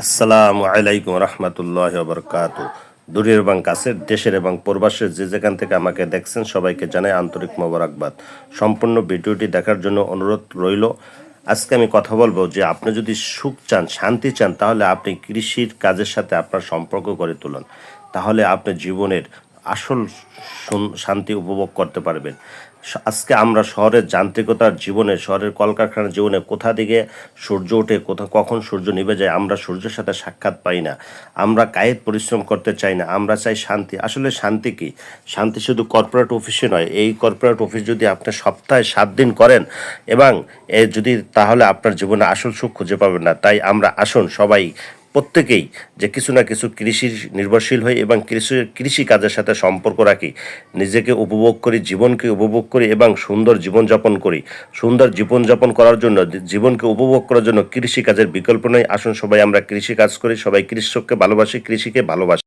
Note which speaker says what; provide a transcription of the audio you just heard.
Speaker 1: আসসালামু আলাইকুম রহমতুল্লাহ বরকাত। দূরের এবং কাছের, দেশের এবং প্রবাসের যে যেখান থেকে আমাকে দেখছেন সবাইকে জানাই আন্তরিক মোবারকবাদ। সম্পূর্ণ ভিডিওটি দেখার জন্য অনুরোধ রইল। আজকে আমি কথা বলবো যে আপনি যদি সুখ চান, শান্তি চান, তাহলে আপনি কৃষির কাজের সাথে আপনার সম্পর্ক করে তুলুন। তাহলে আপনি জীবনের আসল শান্তি উপভোগ করতে পারবেন। আজকে আমরা শহরের যান্ত্রিকতার জীবনে, শহরের কলকারখানার জীবনে কোথা দিকে সূর্য ওঠে, কখন সূর্য নিভে যায়, আমরা সূর্যের সাথে সাক্ষাৎ পাই না। আমরা কায়িক পরিশ্রম করতে চাই না, আমরা চাই শান্তি। আসলে শান্তি কি? শান্তি শুধু কর্পোরেট অফিসে নয়। এই কর্পোরেট অফিস যদি আপনি সপ্তাহে 7 দিন করেন এবং যদি, তাহলে আপনার জীবনে আসল সুখ খুঁজে পাবেন না। তাই আমরা আসুন সবাই, প্রত্যেকেই যে কিছু না কিছু কৃষির নির্ভরশীল হই এবং কৃষি কাজের সাথে সম্পর্ক রাখি, নিজেকে উপভোগ করি, জীবনকে উপভোগ করি এবং সুন্দর জীবনযাপন করি। সুন্দর জীবনযাপন করার জন্য, জীবনকে উপভোগ করার জন্য কৃষি কাজের বিকল্প নেই। আসুন সবাই আমরা কৃষি কাজ করি, সবাই কৃষককে ভালোবাসি, কৃষিকে ভালোবাসি।